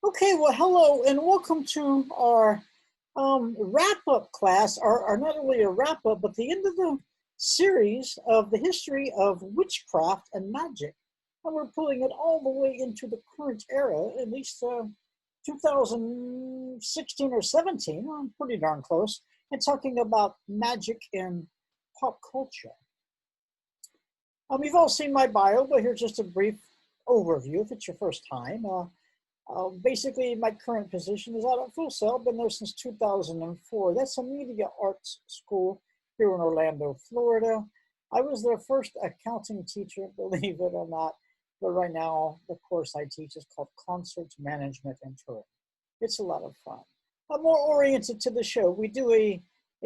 Okay, well, hello and welcome to our wrap-up class, or not only a wrap-up, but the end of the series of the history of witchcraft and magic. And we're pulling it all the way into the current era, at least 2016 or 17, I'm pretty darn close, and talking about magic in pop culture. You've all seen my bio, but here's just a brief overview if it's your first time. Basically, my current position is out at Full Sail. Been there since 2004. That's a media arts school here in Orlando, Florida. I was their first accounting teacher, believe it or not. But right now, the course I teach is called Concert Management and Touring. It's a lot of fun. I'm more oriented to the show. We do a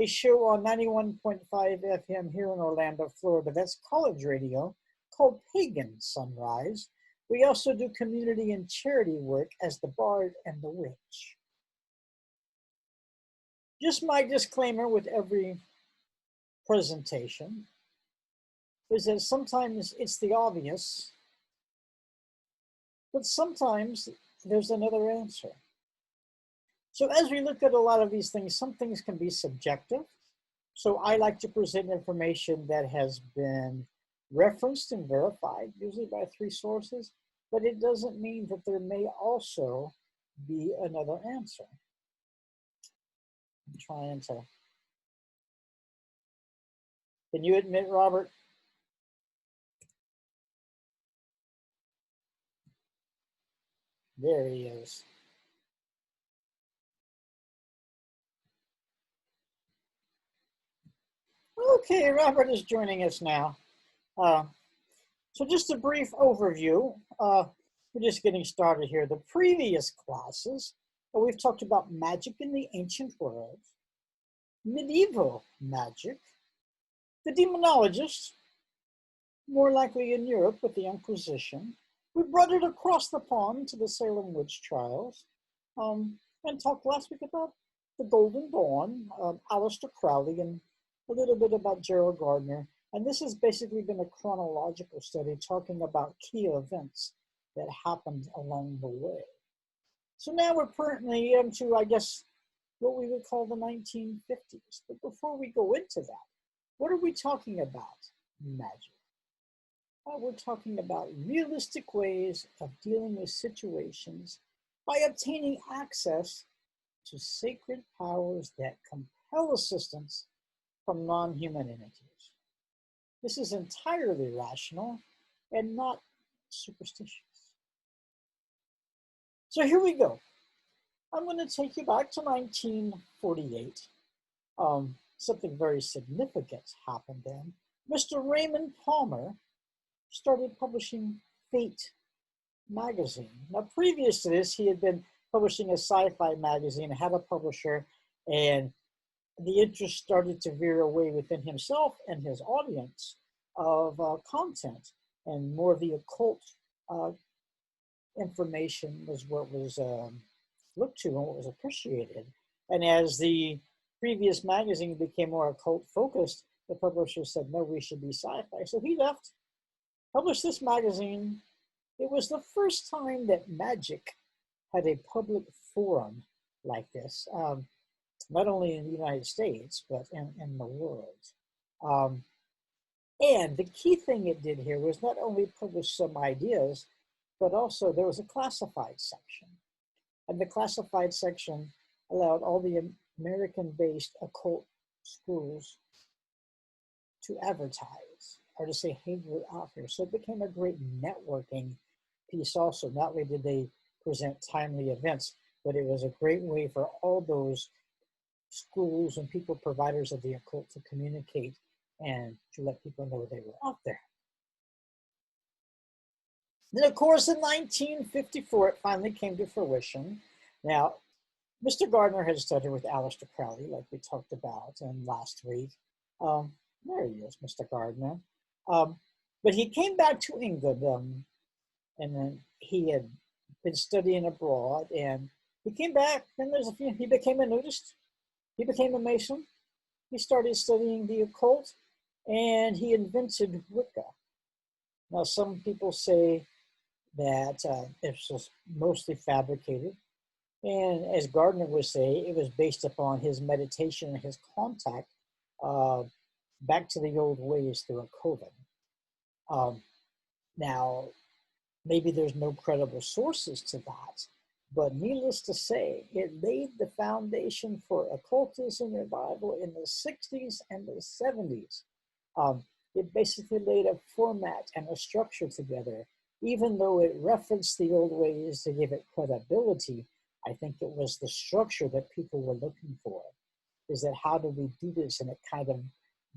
show on 91.5 FM here in Orlando, Florida. That's college radio called Pagan Sunrise. We also do community and charity work as the Bard and the Witch. Just my disclaimer with every presentation is that sometimes it's the obvious, but sometimes there's another answer. So as we look at a lot of these things, some things can be subjective. So I like to present information that has been referenced and verified, usually by 3 sources. But it doesn't mean that there may also be another answer. I'm trying to. Can you admit, Robert? There he is. Okay, Robert is joining us now. So just a brief overview. We're just getting started here. The previous classes, we've talked about magic in the ancient world, medieval magic, the demonologists, more likely in Europe with the Inquisition. We brought it across the pond to the Salem witch trials, and talked last week about the Golden Dawn, Aleister Crowley, and a little bit about Gerald Gardner. And this has basically been a chronological study talking about key events that happened along the way. So now we're currently into, I guess, what we would call the 1950s. But before we go into that, what are we talking about? Magic. We're talking about realistic ways of dealing with situations by obtaining access to sacred powers that compel assistance from non-human entities. This is entirely rational and not superstitious. So here we go. I'm going to take you back to 1948. Something very significant happened then. Mr. Raymond Palmer started publishing Fate magazine. Now, previous to this, he had been publishing a sci-fi magazine, had a publisher, and the interest started to veer away within himself and his audience of content, and more of the occult information was what was looked to and what was appreciated. And as the previous magazine became more occult focused, the publisher said, no, we should be sci-fi. So he left, published this magazine. It was the first time that magic had a public forum like this, not only in the United States, but in the world. And the key thing it did here was not only publish some ideas, but also there was a classified section. And the classified section allowed all the American-based occult schools to advertise, or to say, hey, we're out here. So it became a great networking piece also. Not only did they present timely events, but it was a great way for all those schools and people, providers of the occult, to communicate and to let people know they were out there. Then, of course, in 1954, it finally came to fruition. Now, Mr. Gardner had studied with Aleister Crowley, like we talked about last week. There he is, Mr. Gardner. But he came back to England, and then he had been studying abroad, and he came back, and he became a nudist. He became a Mason. He started studying the occult, and he invented Wicca. Now, some people say that it was mostly fabricated. And as Gardner would say, it was based upon his meditation and his contact uh, back to the old ways through a COVID. Um, Now, maybe there's no credible sources to that, but needless to say, it laid the foundation for occultism revival in the 60s and the 70s. Um, it basically laid a format and a structure together. Even though it referenced the old ways to give it credibility, I think it was the structure that people were looking for. Is that how do we do this? And it kind of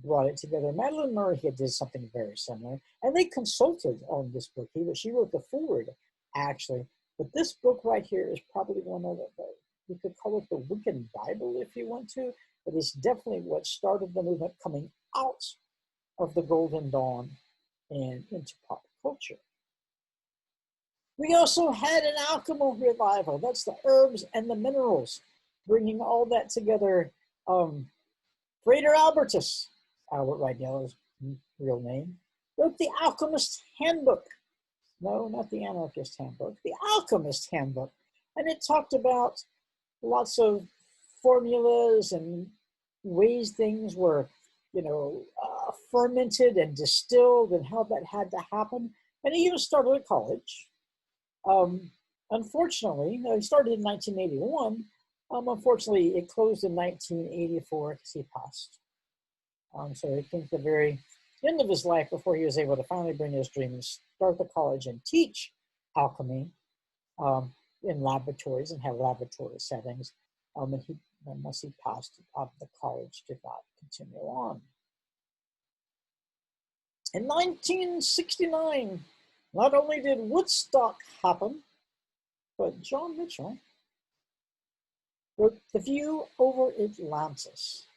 brought it together. Madeline Murray had did something very similar, and they consulted on this book. She wrote the foreword, actually. But this book right here is probably one of the, you could call it the Wiccan Bible if you want to, but it's definitely what started the movement coming out of the Golden Dawn and into pop culture. We also had an alchemical revival. That's the herbs and the minerals, bringing all that together. Frater Albertus, Albert Rydell's real name, wrote the Alchemist Handbook. No, not the Anarchist Handbook, the Alchemist Handbook. And it talked about lots of formulas and ways things were, fermented and distilled and how that had to happen. And he even started at college. Unfortunately, he started in 1981. Unfortunately, it closed in 1984 because he passed. So I think the very end of his life before he was able to finally bring his dream and start the college and teach alchemy in laboratories and have laboratory settings. And once he passed out the college, did not continue on. In 1969, not only did Woodstock happen, but John Mitchell wrote The View Over Atlantis.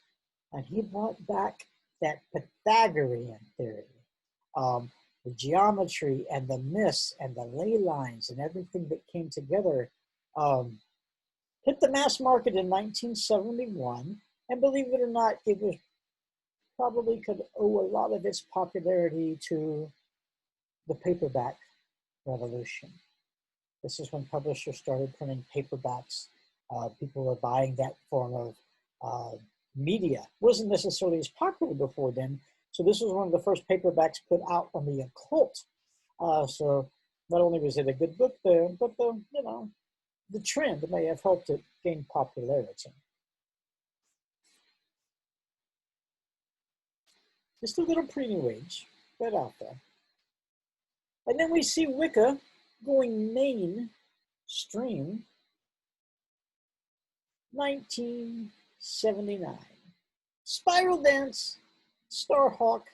And he brought back that Pythagorean theory, the geometry and the myths and the ley lines and everything that came together. Hit the mass market in 1971, and believe it or not, it was probably could owe a lot of its popularity to the paperback revolution. This is when publishers started printing paperbacks. People were buying that form of media. Wasn't necessarily as popular before then. So this was one of the first paperbacks put out on the occult. So not only was it a good book there, but the trend may have helped it gain popularity. Just a little pre-New Age, but out there. And then we see Wicca going mainstream, 1979. Spiral Dance, Starhawk,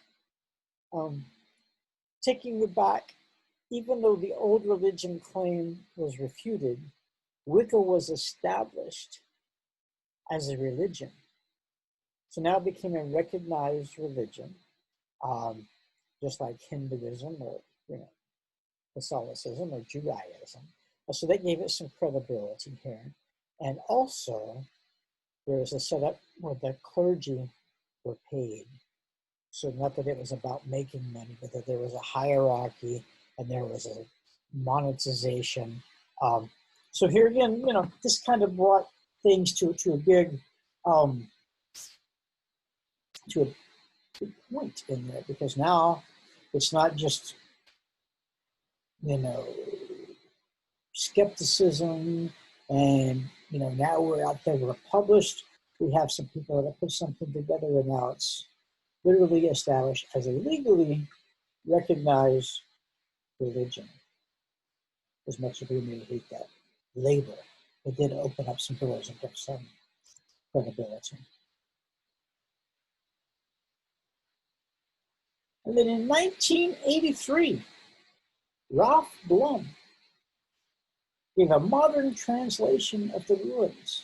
taking it back, even though the old religion claim was refuted, Wicca was established as a religion. So now it became a recognized religion, just like Hinduism or Catholicism or Judaism. So that gave it some credibility here. And also, there was a setup where the clergy were paid. So not that it was about making money, but that there was a hierarchy and there was a monetization. So here again, this kind of brought things to a big to a big point in there, because now it's not just skepticism and now we're out there, we're published, we have some people that put something together, and now it's literally established as a legally recognized religion. As much as we may hate that label, it did open up some doors and give some credibility. And then in 1983, Ralph Blum gave a modern translation of the ruins,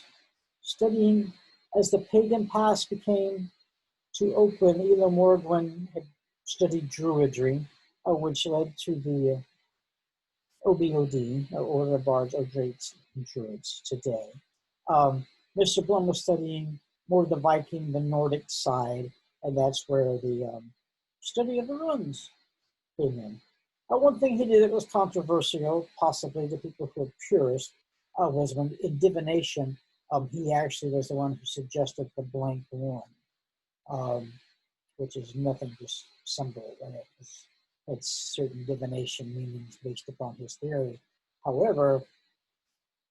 studying as the pagan past became too open. Elam Morgan had studied Druidry, which led to the OBOD, Order of Bards, or Great Druids today. Mr. Blum was studying more the Viking, the Nordic side, and that's where the study of the runes came in. One thing he did that was controversial, possibly to people who are purists, was when in divination, he actually was the one who suggested the blank ruin, which is nothing just symbol. And it's certain divination meanings based upon his theory. However,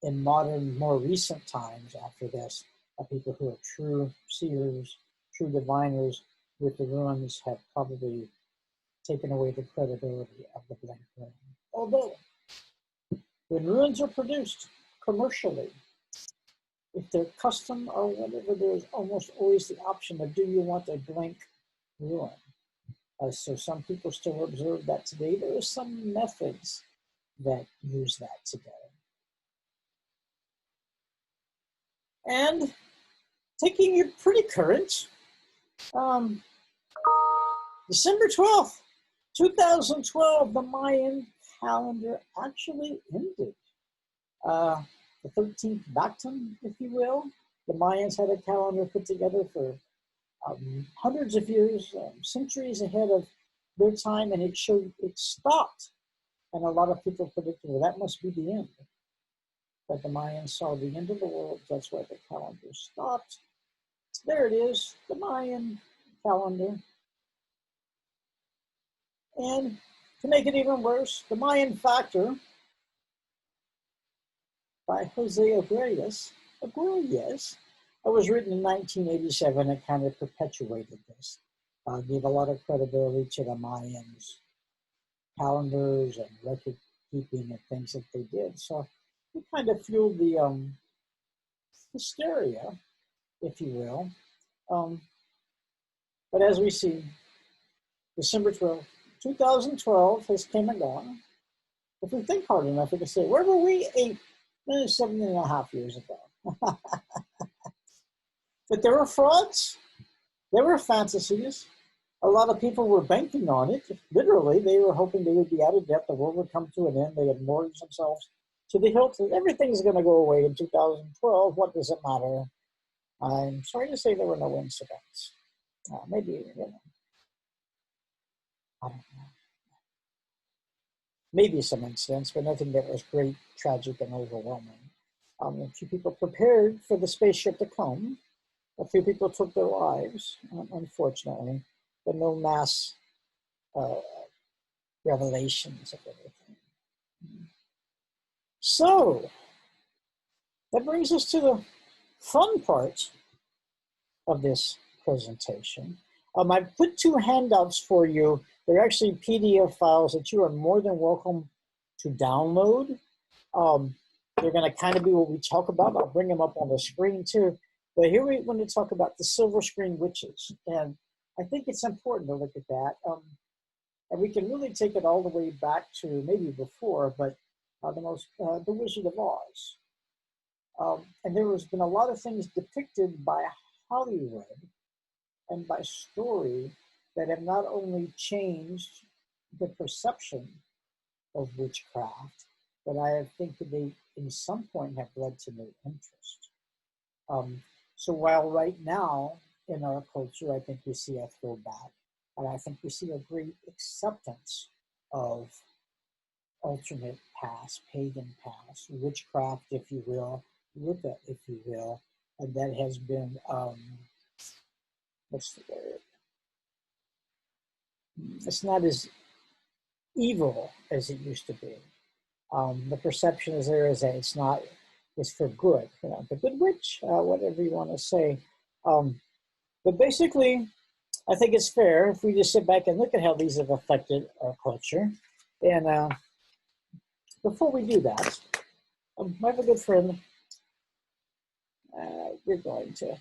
in modern, more recent times after this, people who are true seers, true diviners with the ruins have probably taken away the credibility of the blank ruin. Although, when ruins are produced commercially, if they're custom or whatever, there's almost always the option of, do you want a blank ruin? So some people still observe that today. There are some methods that use that today. And taking it pretty current, December 12th, 2012, the Mayan calendar actually ended. The 13th Bactum, if you will. The Mayans had a calendar put together for hundreds of years, centuries ahead of their time, and it stopped. And a lot of people predicted, well, that must be the end. But the Mayans saw the end of the world. That's why the calendar stopped. There it is, the Mayan calendar. And to make it even worse, the Mayan Factor by Jose Aguirres, it was written in 1987 and kind of perpetuated this. Gave a lot of credibility to the Mayans calendars and record keeping and things that they did. So it kind of fueled the hysteria, if you will. But as we see, December 12th, 2012 has came and gone. If we think hard enough, we can say, where were we 7.5 years ago? But there were frauds, there were fantasies. A lot of people were banking on it. Literally, they were hoping they would be out of debt, the world would come to an end, they had mortgaged themselves to the hilt. Everything's going to go away in 2012. What does it matter? I'm sorry to say there were no incidents. Maybe, you know, I don't know. Maybe some incidents, but nothing that was great, tragic, and overwhelming. A few people prepared for the spaceship to come. A few people took their lives, unfortunately, but no mass revelations of everything. So, that brings us to the fun part of this presentation. I've put two handouts for you. They're actually PDF files that you are more than welcome to download. They're going to kind of be what we talk about. I'll bring them up on the screen too. But here we want to talk about the silver screen witches. And I think it's important to look at that. And we can really take it all the way back to maybe before, but the Wizard of Oz. And there has been a lot of things depicted by Hollywood and by story that have not only changed the perception of witchcraft, but I think that they, in some point, have led to new interest. So while right now in our culture, I think we see a throwback, and I think we see a great acceptance of alternate past, pagan past, witchcraft, if you will, Wicca, if you will, and that has been, what's the word? It's not as evil as it used to be. The perception is there is that it's for good, you know, the good witch, whatever you want to say. But basically, I think it's fair if we just sit back and look at how these have affected our culture. And before we do that, I have a good friend. We're going to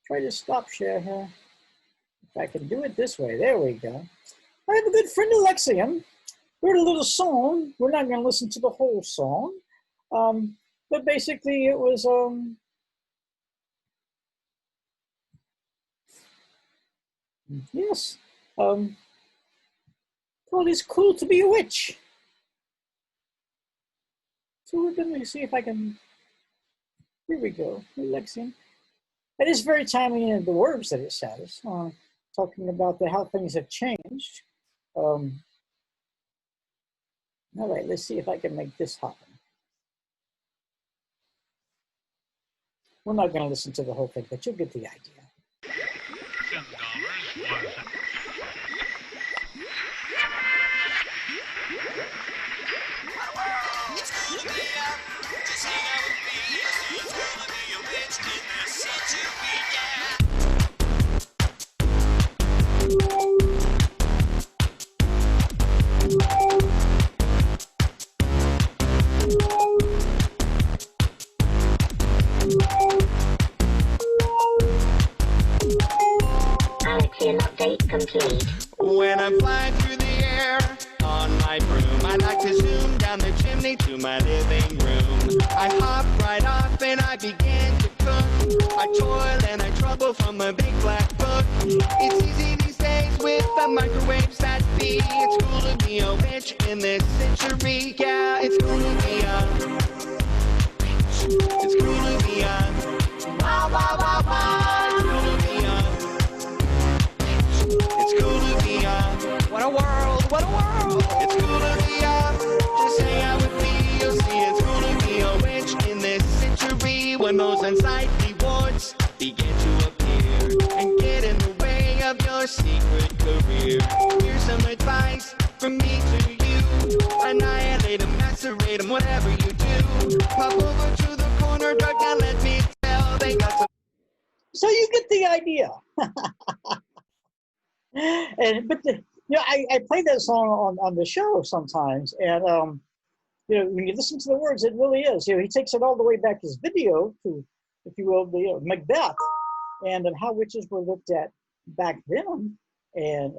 try to stop share here. If I can do it this way, there we go. I have a good friend, Alexian. Wrote a little song. We're not going to listen to the whole song. But basically it was, yes, called It's Cool to Be a Witch. So we're going to see if I can, here we go, Alexian. It is very timely in the words that it says, talking about how things have changed. All right, let's see if I can make this happen. We're not going to listen to the whole thing, but you'll get the idea. Update complete. When I'm flying through the air on my broom, I like to zoom down the chimney to my living room. I hop right off and I begin to cook. I toil and I trouble from a big black book. It's easy these days with the microwaves that be. It's cool to be a witch in this century. Yeah, it's cool to be a witch. It's cool to be a wow, wow, wow, wow. It's cool to be what a world, what a world. It's cool to be just hang out with me, you'll see it's cool to be a witch in this century. When those unsightly wards begin to appear and get in the way of your secret career, here's some advice from me to you. Annihilate them, macerate them, whatever you do. Pop over to the corner, dark, now let me tell, they got some. So you get the idea. I play that song on the show sometimes, and when you listen to the words, it really is. He takes it all the way back his video to, if you will, the Macbeth, and how witches were looked at back then, and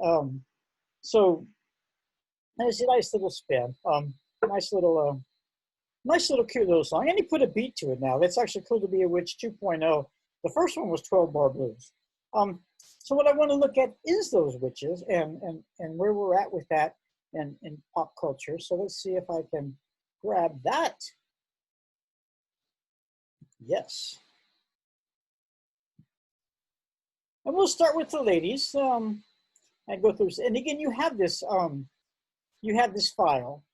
so it's a nice little spin, nice little cute little song, and he put a beat to it. Now it's actually Cool to Be a Witch 2.0. The first one was 12-bar blues. So what I want to look at is those witches and where we're at with that in pop culture. So let's see if I can grab that. Yes. And we'll start with the ladies. And go through. And again, you have this file,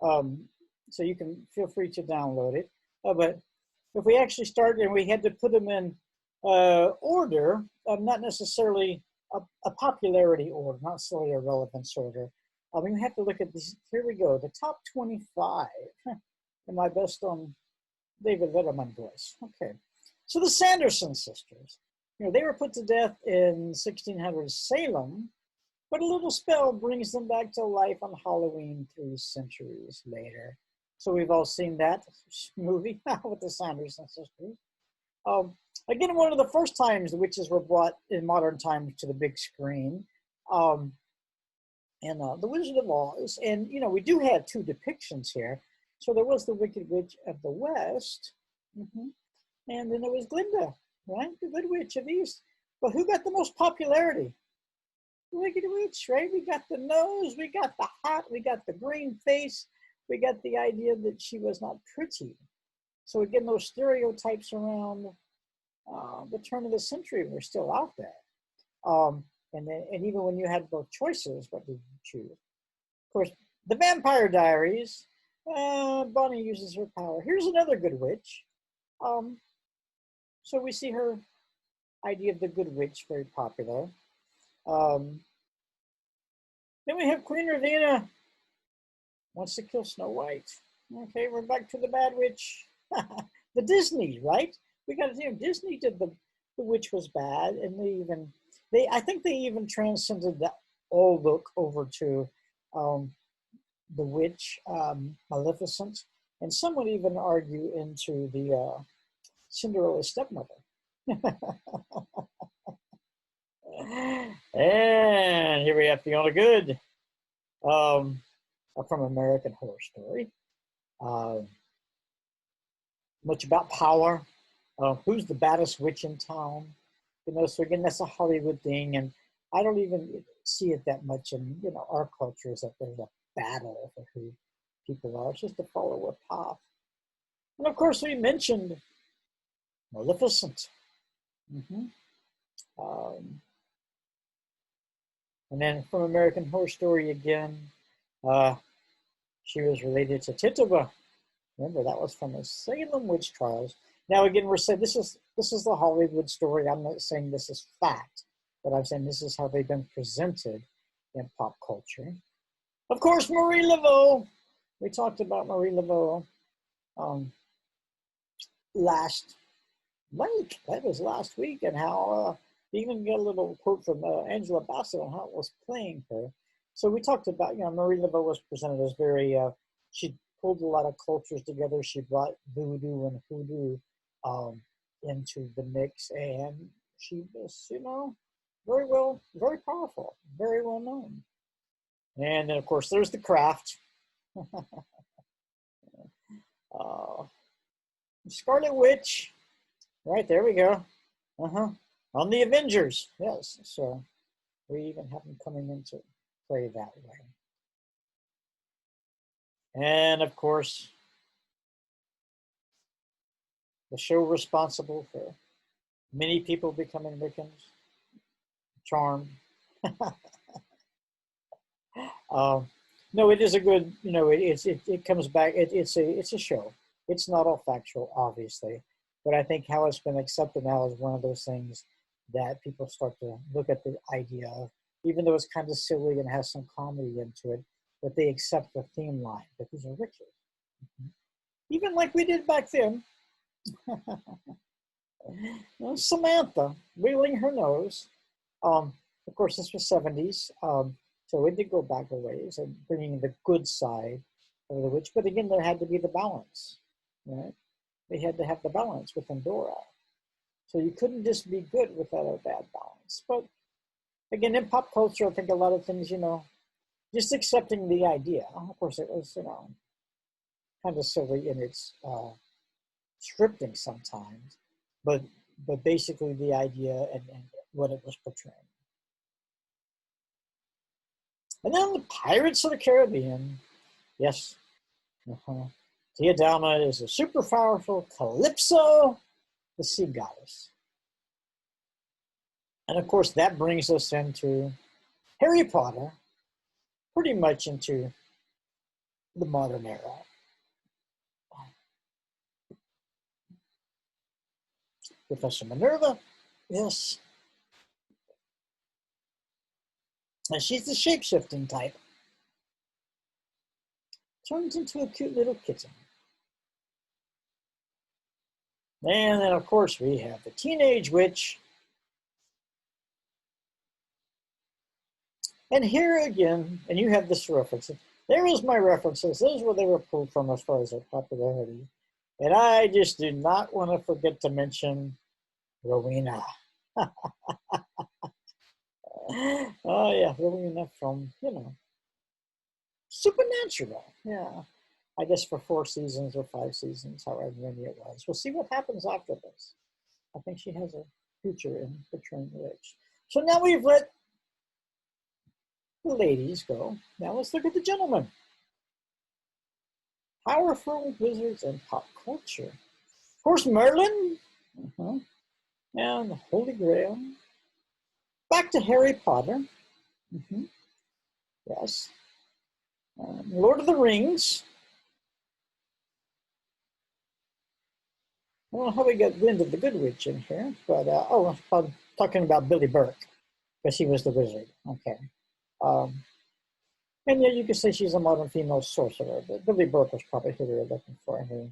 so you can feel free to download it. But if we actually started and we had to put them in order, not necessarily a popularity order, not necessarily a relevance order. We have to look at this. Here we go, the top 25 in my best David Letterman voice. Okay, so the Sanderson sisters, they were put to death in 1600 Salem, but a little spell brings them back to life on Halloween 3 centuries later. So we've all seen that movie with the Sanderson sisters. Again, one of the first times the witches were brought in modern times to the big screen, and The Wizard of Oz. And, we do have 2 depictions here. So there was the Wicked Witch of the West, and then there was Glinda, right? The Good Witch of the East. But who got the most popularity? The Wicked Witch, right? We got the nose, we got the hat, we got the green face, we got the idea that she was not pretty. So again, those stereotypes around the turn of the century were still out there. And even when you had both choices, what did you choose? Of course, the Vampire Diaries, Bonnie uses her power. Here's another good witch. So we see her idea of the good witch, very popular. Then we have Queen Ravenna wants to kill Snow White. Okay, we're back to the bad witch. The Disney, right? We got to Disney did the witch was bad, and I think they even transcended the old look over to the witch, Maleficent, and some would even argue into the Cinderella's stepmother. And here we have Fiona Good from American Horror Story. Much about power. Who's the baddest witch in town? So again, that's a Hollywood thing, and I don't even see it that much in our culture, is that there's a battle for who people are. It's just to follow a path. And of course, we mentioned Maleficent. And then from American Horror Story again, She was related to Tituba. Remember, that was from the Salem witch trials. Now, again, we're saying this is the Hollywood story. I'm not saying this is fact, but I'm saying this is how they've been presented in pop culture. Of course, Marie Laveau. We talked about Marie Laveau last week. That was last week, and how even got a little quote from Angela Bassett on how it was playing her. So we talked about, Marie Laveau was presented as very, she pulled a lot of cultures together. She brought voodoo and hoodoo into the mix, and she was, very powerful, very well known. And then, of course, there's the craft. Scarlet Witch. Right, there we go. On the Avengers. Yes, so we even have them coming into play that way. And, of course, the show responsible for many people becoming victims. Charmed. No, it is a good, it comes back, it's a show. It's not all factual, obviously, but I think how it's been accepted now is one of those things that people start to look at the idea of, even though it's kind of silly and has some comedy into it, but they accept the theme line, that these are witches. Even like we did back then. Samantha wiggling her nose. Of course, this was 70s. So it did go back a ways and bringing the good side of the witch. But again, there had to be the balance, right? They had to have the balance with Endora. So you couldn't just be good without a bad balance. But again, in pop culture, I think a lot of things, just accepting the idea. Of course, it was, kind of silly in its scripting sometimes, but basically the idea and what it was portraying. And then the Pirates of the Caribbean. Yes. Tia Dalma is a super powerful Calypso, the sea goddess. And of course, that brings us into Harry Potter, pretty much into the modern era. Professor Minerva, yes. And she's the shape-shifting type. Turns into a cute little kitten. And then, of course, we have the Teenage Witch. And here again, and you have this reference. There is my references. Those were they were pulled from as far as their popularity. And I just do not want to forget to mention Rowena. Oh, yeah, Rowena from, Supernatural. Yeah. I guess for 4 seasons or 5 seasons, however many it was. We'll see what happens after this. I think she has a future in portraying the witch. So now we've let the ladies go. Now let's look at the gentlemen. Powerful wizards and pop culture. Of course, Merlin. And the Holy Grail. Back to Harry Potter. Yes. Lord of the Rings. I don't know how we got Glinda the Good Witch in here, but I'm talking about Billy Burke, because he was the wizard. Okay. And yeah, you could say she's a modern female sorcerer, but Billy Burke was probably who we were looking for here.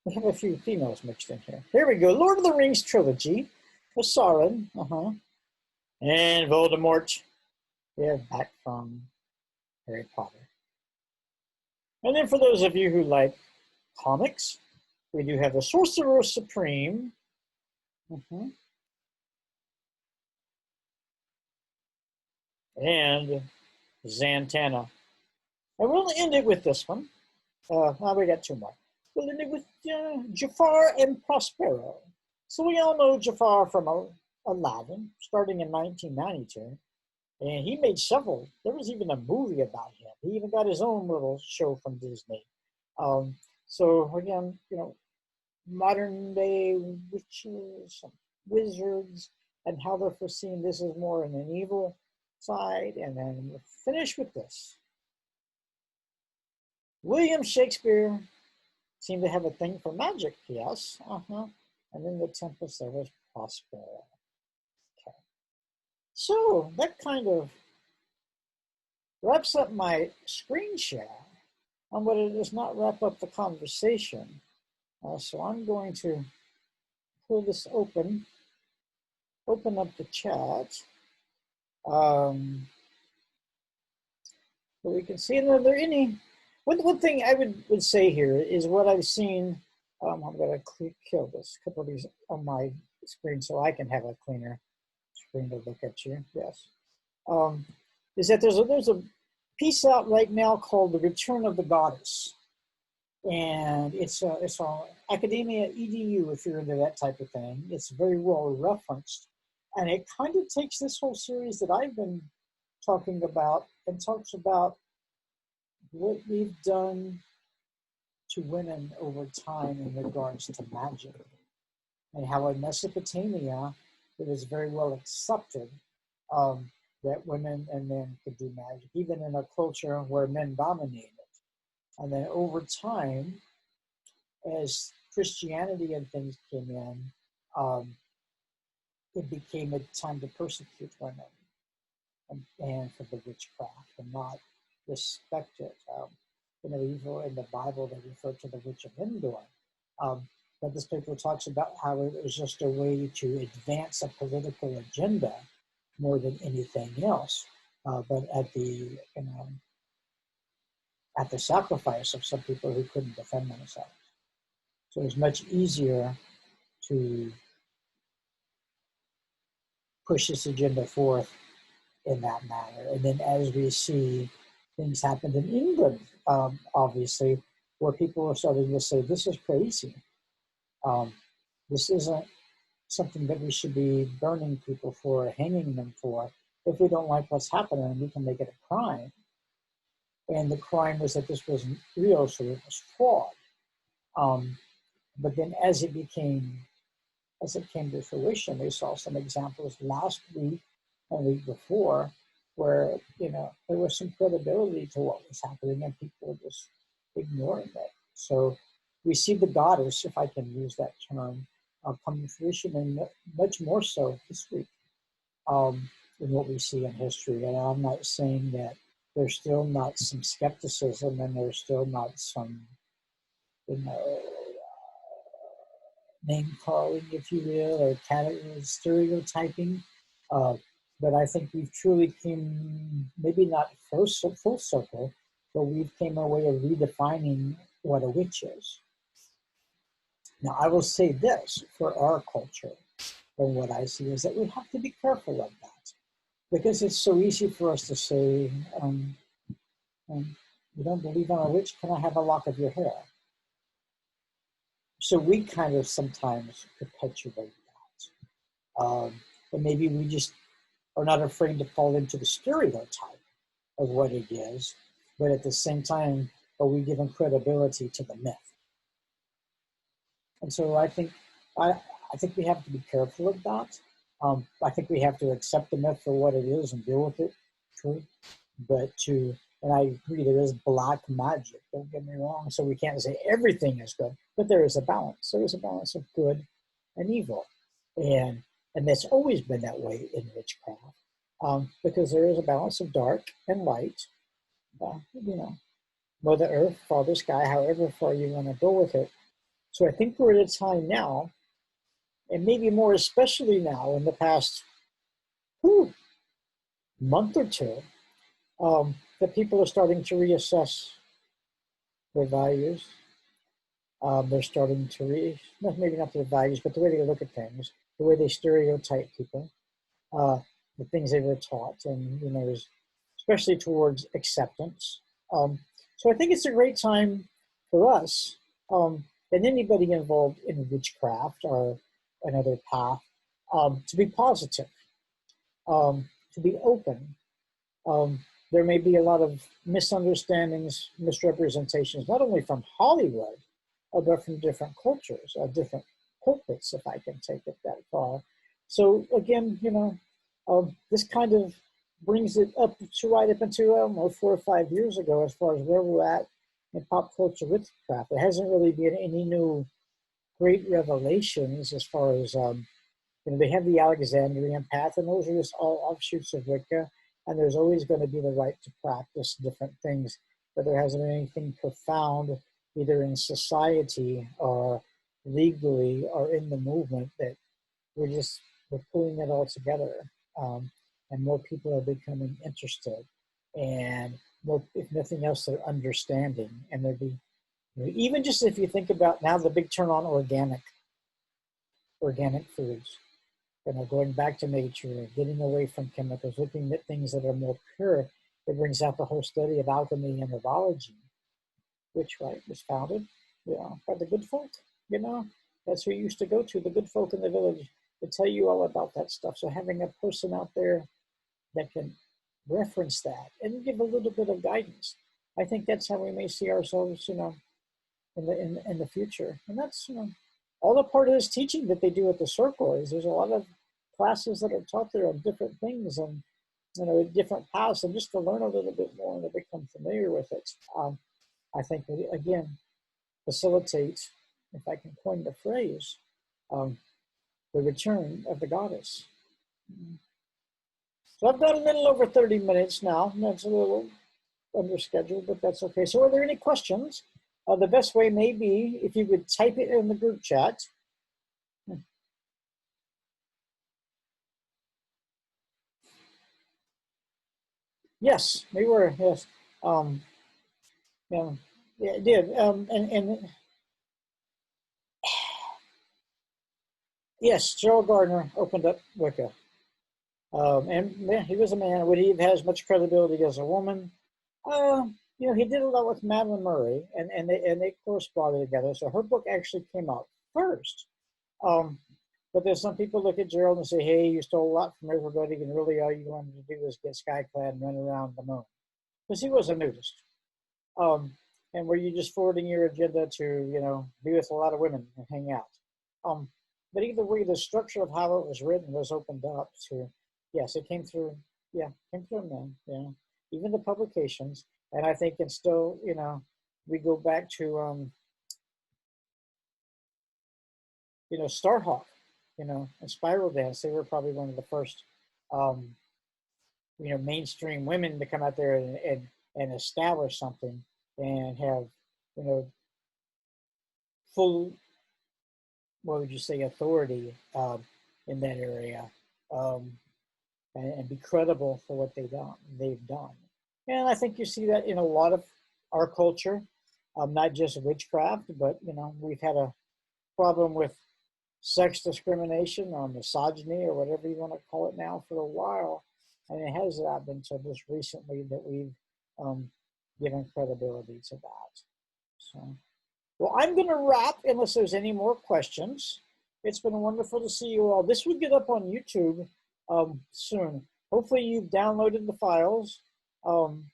We have a few females mixed in here. Here we go. Lord of the Rings trilogy. Sauron. And Voldemort. Yeah, back from Harry Potter. And then for those of you who like comics, we do have the Sorcerer Supreme. And Zatanna. And we'll end it with this one. Now we got 2 more. We'll end it with Jafar and Prospero. So we all know Jafar from Aladdin, starting in 1992. And he made several. There was even a movie about him. He even got his own little show from Disney. So again, modern day witches, wizards, and how they're foreseeing this is more in an evil side, and then we'll finish with this. William Shakespeare seemed to have a thing for magic, yes. And in the Tempest there was Prospero. Okay. So that kind of wraps up my screen share, but it does not wrap up the conversation. So I'm going to pull this open up the chat. So we can see, are there any, one thing I would say here is what I've seen. I'm going to kill this, a couple of these on my screen so I can have a cleaner screen to look at you. Yes. Is that there's a piece out right now called The Return of the Goddess. And it's on Academia EDU if you're into that type of thing. It's very well referenced. And it kind of takes this whole series that I've been talking about and talks about what we've done to women over time in regards to magic. And how in Mesopotamia, it was very well accepted that women and men could do magic, even in a culture where men dominated. And then over time, as Christianity and things came in, it became a time to persecute women and for the witchcraft and not respect it. Even in the Bible, they refer to the witch of Endor. But this paper talks about how it was just a way to advance a political agenda more than anything else. But at the sacrifice of some people who couldn't defend themselves. So it was much easier to push this agenda forth in that manner. And then as we see things happen in England, obviously, where people are starting to say, this is crazy. This isn't something that we should be burning people for or hanging them for. If we don't like what's happening, we can make it a crime. And the crime was that this wasn't real, so it was fraud. But then as it came to fruition, we saw some examples last week and the week before where, there was some credibility to what was happening and people were just ignoring it. So we see the goddess, if I can use that term, come to fruition, and much more so this week than what we see in history. And I'm not saying that there's still not some skepticism and there's still not some, name calling, if you will, or stereotyping. But I think we've truly came, maybe not full circle, but we've came a way of redefining what a witch is. Now, I will say this for our culture, and what I see is that we have to be careful of that, because it's so easy for us to say, you don't believe I'm a witch, can I have a lock of your hair? So we kind of sometimes perpetuate that. And maybe we just are not afraid to fall into the stereotype of what it is, but at the same time, are we giving credibility to the myth? And so I think we have to be careful of that. I think we have to accept the myth for what it is and deal with it, true. And I agree, there is black magic, don't get me wrong, so we can't say everything is good, but there is a balance. There is a balance of good and evil. And that's always been that way in witchcraft, because there is a balance of dark and light, Mother Earth, Father Sky, however far you want to go with it. So I think we're at a time now, and maybe more especially now in the past month or two, that people are starting to reassess their values. They're starting to maybe not their values, but the way they look at things, the way they stereotype people, the things they were taught, and especially towards acceptance. So I think it's a great time for us and anybody involved in witchcraft or another path to be positive, to be open. There may be a lot of misunderstandings, misrepresentations, not only from Hollywood, but from different cultures, different pulpits, if I can take it that far. So again, this kind of brings it up to right up into almost 4 or 5 years ago as far as where we're at in pop culture witchcraft. There hasn't really been any new great revelations as far as, they have the Alexandrian path, and those are just all offshoots of Wicca, and there's always going to be the right to practice different things, but there hasn't been anything profound either in society or legally or in the movement that we're pulling it all together, and more people are becoming interested, and more, if nothing else, they're understanding, and they're even just if you think about now the big turn on organic foods, going back to nature, getting away from chemicals, looking at things that are more pure. It brings out the whole study of alchemy and herbology, which was founded, by the good folk. That's who you used to go to, the good folk in the village, to tell you all about that stuff. So having a person out there that can reference that and give a little bit of guidance, I think that's how we may see ourselves, in the future. And that's, all a part of this teaching that they do at the circle is there's a lot of classes that are taught there on different things and, different paths, and just to learn a little bit more and to become familiar with it. I think, again, facilitate, if I can coin the phrase, the return of the goddess. So I've got a little over 30 minutes now. That's a little under schedule, but that's okay. So are there any questions? The best way may be if you would type it in the group chat. Yes, we were, yes. Yeah, it did. And yes, Gerald Gardner opened up Wicca. And yeah, he was a man. Would he have as much credibility as a woman? He did a lot with Madeline Murray, and they corresponded together. So her book actually came out first. But there's some people look at Gerald and say, hey, you stole a lot from everybody, and really all you wanted to do was get skyclad and run around the moon. Because he was a nudist. And were you just forwarding your agenda to, be with a lot of women and hang out? But either way, the structure of how it was written was opened up to, yes, it came through men, even the publications. And I think it's still, we go back to, Starhawk, and Spiral Dance. They were probably one of the first, mainstream women to come out there and establish something and have, full, what would you say, authority in that area, and be credible for what they've done. And I think you see that in a lot of our culture, not just witchcraft, but, we've had a problem with sex discrimination or misogyny or whatever you want to call it now for a while. And it has not been until just recently that we've given credibility to that. So, well, I'm going to wrap unless there's any more questions. It's been wonderful to see you all. This will get up on YouTube soon. Hopefully you've downloaded the files. And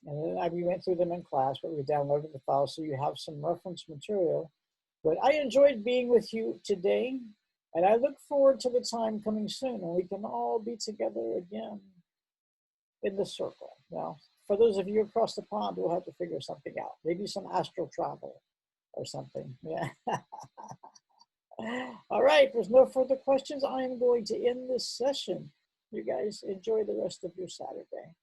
we went through them in class, but we downloaded the files so you have some reference material. But I enjoyed being with you today, and I look forward to the time coming soon when we can all be together again in the circle. Now, for those of you across the pond, we'll have to figure something out. Maybe some astral travel or something. Yeah. All right, if there's no further questions, I am going to end this session. You guys enjoy the rest of your Saturday.